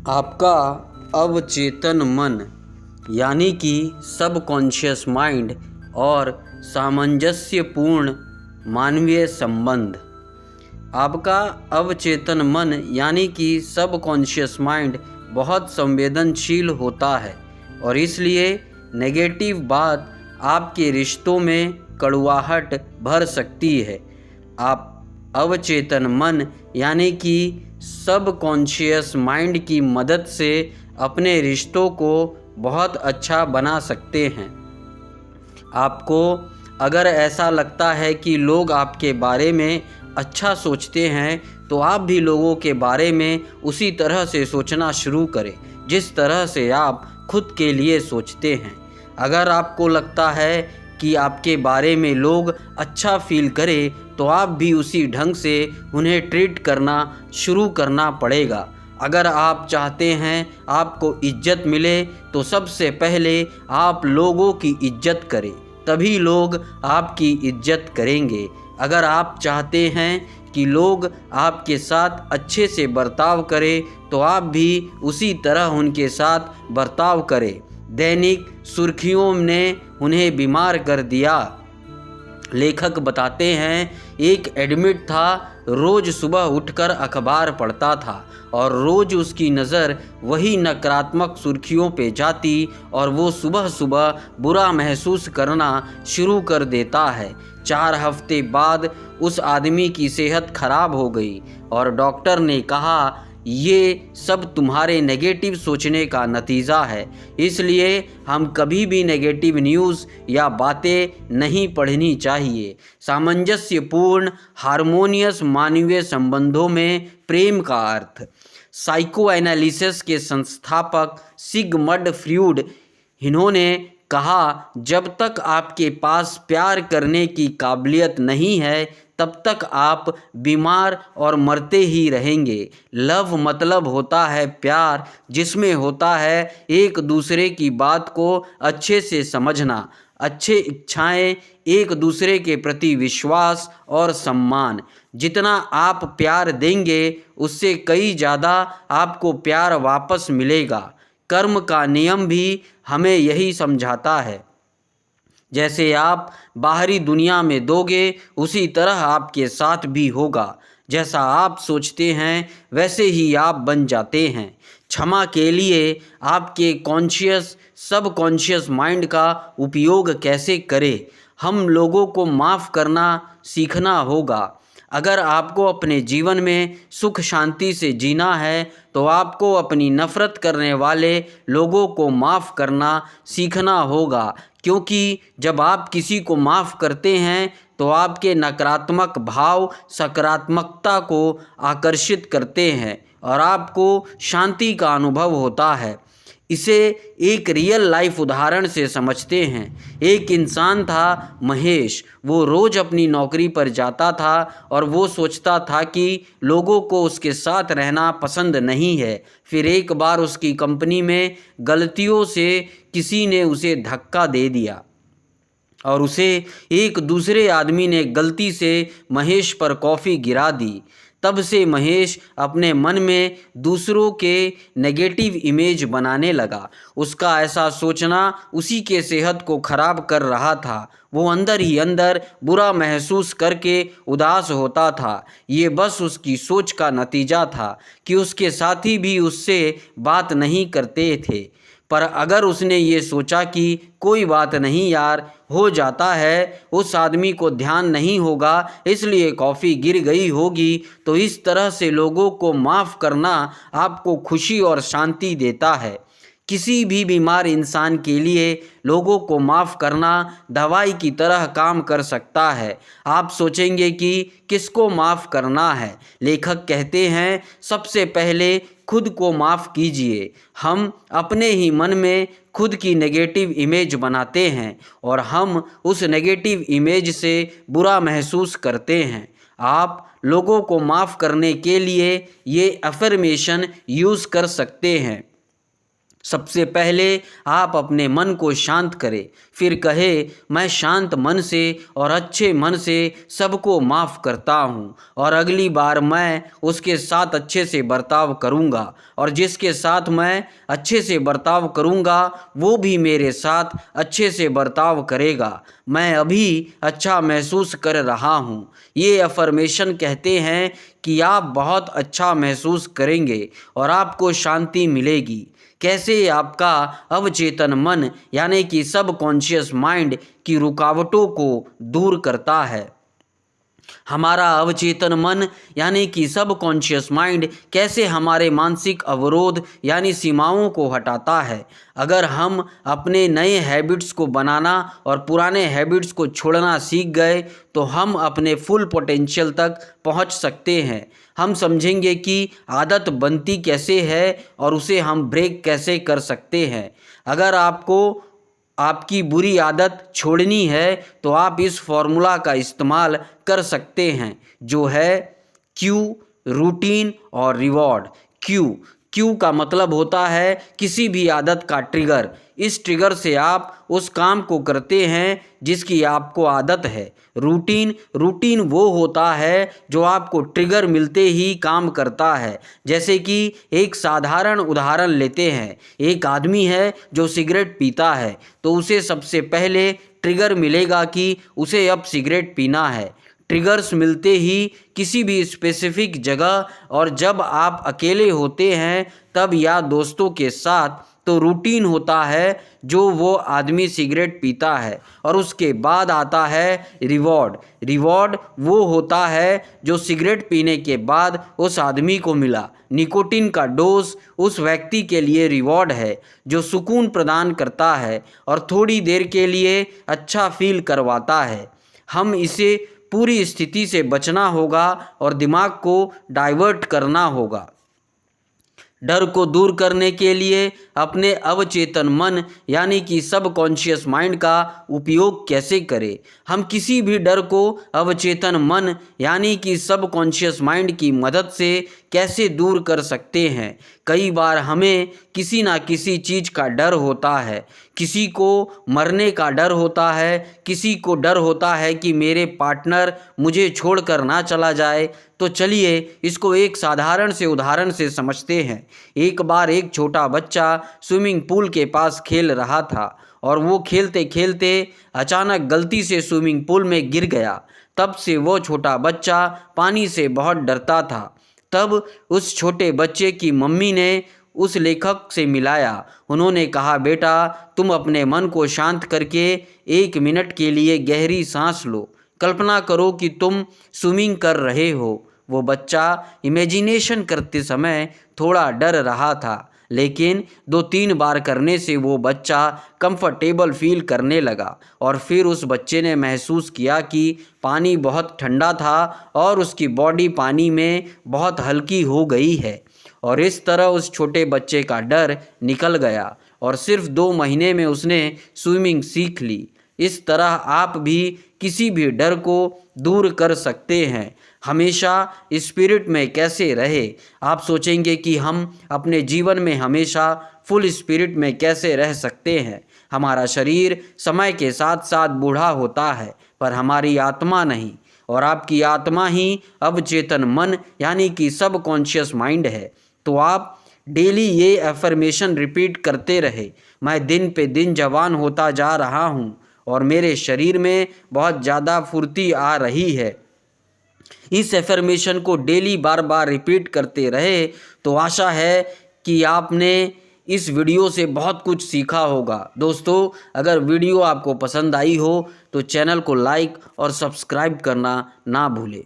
आपका अवचेतन मन यानी कि सबकॉन्शियस माइंड और सामंजस्यपूर्ण मानवीय संबंध। आपका अवचेतन मन यानी कि सबकॉन्शियस माइंड बहुत संवेदनशील होता है और इसलिए नेगेटिव बात आपके रिश्तों में कड़वाहट भर सकती है। आप अवचेतन मन यानी कि सबकॉन्शियस माइंड की मदद से अपने रिश्तों को बहुत अच्छा बना सकते हैं। आपको अगर ऐसा लगता है कि लोग आपके बारे में अच्छा सोचते हैं तो आप भी लोगों के बारे में उसी तरह से सोचना शुरू करें जिस तरह से आप खुद के लिए सोचते हैं। अगर आपको लगता है कि आपके बारे में लोग अच्छा फील करें तो आप भी उसी ढंग से उन्हें ट्रीट करना शुरू करना पड़ेगा। अगर आप चाहते हैं आपको इज्जत मिले तो सबसे पहले आप लोगों की इज्जत करें, तभी लोग आपकी इज्जत करेंगे। अगर आप चाहते हैं कि लोग आपके साथ अच्छे से बर्ताव करें तो आप भी उसी तरह उनके साथ बर्ताव करें। दैनिक सुर्खियों ने उन्हें बीमार कर दिया। लेखक बताते हैं, एक एडमिट था, रोज़ सुबह उठकर अखबार पढ़ता था और रोज़ उसकी नज़र वही नकारात्मक सुर्खियों पे जाती और वो सुबह सुबह बुरा महसूस करना शुरू कर देता है। 4 हफ्ते बाद उस आदमी की सेहत खराब हो गई और डॉक्टर ने कहा, ये सब तुम्हारे नेगेटिव सोचने का नतीजा है, इसलिए हम कभी भी नेगेटिव न्यूज़ या बातें नहीं पढ़नी चाहिए। सामंजस्यपूर्ण हार्मोनियस मानवीय संबंधों में प्रेम का अर्थ। साइको एनालिसिस के संस्थापक सिगमंड फ्रॉइड इन्होंने कहा, जब तक आपके पास प्यार करने की काबिलियत नहीं है तब तक आप बीमार और मरते ही रहेंगे। लव मतलब होता है प्यार, जिसमें होता है एक दूसरे की बात को अच्छे से समझना, अच्छे इच्छाएं, एक दूसरे के प्रति विश्वास और सम्मान। जितना आप प्यार देंगे उससे कई ज़्यादा आपको प्यार वापस मिलेगा। कर्म का नियम भी हमें यही समझाता है, जैसे आप बाहरी दुनिया में दोगे उसी तरह आपके साथ भी होगा। जैसा आप सोचते हैं वैसे ही आप बन जाते हैं। क्षमा के लिए आपके सबकॉन्शियस माइंड का उपयोग कैसे करें? हम लोगों को माफ़ करना सीखना होगा। अगर आपको अपने जीवन में सुख शांति से जीना है तो आपको अपनी नफ़रत करने वाले लोगों को माफ़ करना सीखना होगा, क्योंकि जब आप किसी को माफ़ करते हैं तो आपके नकारात्मक भाव सकारात्मकता को आकर्षित करते हैं और आपको शांति का अनुभव होता है। इसे एक रियल लाइफ उदाहरण से समझते हैं। एक इंसान था महेश, वो रोज़ अपनी नौकरी पर जाता था और वो सोचता था कि लोगों को उसके साथ रहना पसंद नहीं है। फिर एक बार उसकी कंपनी में गलतियों से किसी ने उसे धक्का दे दिया और उसे एक दूसरे आदमी ने गलती से महेश पर कॉफ़ी गिरा दी। तब से महेश अपने मन में दूसरों के नेगेटिव इमेज बनाने लगा। उसका ऐसा सोचना उसी के सेहत को खराब कर रहा था। वो अंदर ही अंदर बुरा महसूस करके उदास होता था। ये बस उसकी सोच का नतीजा था कि उसके साथी भी उससे बात नहीं करते थे। पर अगर उसने ये सोचा कि कोई बात नहीं यार, हो जाता है, उस आदमी को ध्यान नहीं होगा इसलिए कॉफ़ी गिर गई होगी, तो इस तरह से लोगों को माफ़ करना आपको खुशी और शांति देता है। किसी भी बीमार इंसान के लिए लोगों को माफ़ करना दवाई की तरह काम कर सकता है। आप सोचेंगे कि किसको माफ़ करना है? लेखक कहते हैं, सबसे पहले खुद को माफ़ कीजिए। हम अपने ही मन में खुद की नेगेटिव इमेज बनाते हैं और हम उस नेगेटिव इमेज से बुरा महसूस करते हैं। आप लोगों को माफ़ करने के लिए ये अफर्मेशन यूज़ कर सकते हैं। सबसे पहले आप अपने मन को शांत करें, फिर कहे मैं शांत मन से और अच्छे मन से सबको माफ़ करता हूँ और अगली बार मैं उसके साथ अच्छे से बर्ताव करूँगा और जिसके साथ मैं अच्छे से बर्ताव करूँगा वो भी मेरे साथ अच्छे से बर्ताव करेगा। मैं अभी अच्छा महसूस कर रहा हूँ। ये अफर्मेशन कहते हैं कि आप बहुत अच्छा महसूस करेंगे और आपको शांति मिलेगी। कैसे आपका अवचेतन मन यानी कि सब कॉन्शियस माइंड की रुकावटों को दूर करता है। हमारा अवचेतन मन यानी कि सब कॉन्शियस माइंड कैसे हमारे मानसिक अवरोध यानी सीमाओं को हटाता है। अगर हम अपने नए हैबिट्स को बनाना और पुराने हैबिट्स को छोड़ना सीख गए तो हम अपने फुल पोटेंशियल तक पहुंच सकते हैं। हम समझेंगे कि आदत बनती कैसे है और उसे हम ब्रेक कैसे कर सकते हैं। अगर आपको आपकी बुरी आदत छोड़नी है तो आप इस फॉर्मूला का इस्तेमाल कर सकते हैं जो है क्यू, रूटीन और रिवॉर्ड। क्यू का मतलब होता है किसी भी आदत का ट्रिगर। इस ट्रिगर से आप उस काम को करते हैं जिसकी आपको आदत है। रूटीन वो होता है जो आपको ट्रिगर मिलते ही काम करता है। जैसे कि एक साधारण उदाहरण लेते हैं, एक आदमी है जो सिगरेट पीता है तो उसे सबसे पहले ट्रिगर मिलेगा कि उसे अब सिगरेट पीना है। ट्रिगर्स मिलते ही किसी भी स्पेसिफिक जगह और जब आप अकेले होते हैं तब या दोस्तों के साथ तो रूटीन होता है जो वो आदमी सिगरेट पीता है। और उसके बाद आता है रिवॉर्ड वो होता है जो सिगरेट पीने के बाद उस आदमी को मिला। निकोटीन का डोज उस व्यक्ति के लिए रिवॉर्ड है जो सुकून प्रदान करता है और थोड़ी देर के लिए अच्छा फील करवाता है। हम इसे पूरी स्थिति से बचना होगा और दिमाग को डाइवर्ट करना होगा। डर को दूर करने के लिए अपने अवचेतन मन यानी कि सब कॉन्शियस माइंड का उपयोग कैसे करें। हम किसी भी डर को अवचेतन मन यानी कि सब कॉन्शियस माइंड की मदद से कैसे दूर कर सकते हैं। कई बार हमें किसी ना किसी चीज़ का डर होता है। किसी को मरने का डर होता है, किसी को डर होता है कि मेरे पार्टनर मुझे छोड़कर ना चला जाए। तो चलिए इसको एक साधारण से उदाहरण से समझते हैं। एक बार एक छोटा बच्चा स्विमिंग पूल के पास खेल रहा था और वो खेलते खेलते अचानक गलती से स्विमिंग पूल में गिर गया। तब से वो छोटा बच्चा पानी से बहुत डरता था। तब उस छोटे बच्चे की मम्मी ने उस लेखक से मिलाया। उन्होंने कहा, बेटा तुम अपने मन को शांत करके 1 मिनट के लिए गहरी सांस लो। कल्पना करो कि तुम स्विमिंग कर रहे हो। वो बच्चा इमेजिनेशन करते समय थोड़ा डर रहा था, लेकिन 2-3 बार करने से वो बच्चा कंफर्टेबल फील करने लगा और फिर उस बच्चे ने महसूस किया कि पानी बहुत ठंडा था और उसकी बॉडी पानी में बहुत हल्की हो गई है। और इस तरह उस छोटे बच्चे का डर निकल गया और सिर्फ 2 महीने में उसने स्विमिंग सीख ली। इस तरह आप भी किसी भी डर को दूर कर सकते हैं। हमेशा स्पिरिट में कैसे रहे। आप सोचेंगे कि हम अपने जीवन में हमेशा फुल स्पिरिट में कैसे रह सकते हैं। हमारा शरीर समय के साथ साथ बूढ़ा होता है पर हमारी आत्मा नहीं, और आपकी आत्मा ही अवचेतन मन यानी कि सब कॉन्शियस माइंड है। तो आप डेली ये एफर्मेशन रिपीट करते रहे, मैं दिन पे दिन जवान होता जा रहा हूँ और मेरे शरीर में बहुत ज़्यादा फुर्ती आ रही है। इस एफर्मेशन को डेली बार बार रिपीट करते रहे तो आशा है कि आपने इस वीडियो से बहुत कुछ सीखा होगा। दोस्तों, अगर वीडियो आपको पसंद आई हो तो चैनल को लाइक और सब्सक्राइब करना ना भूलें।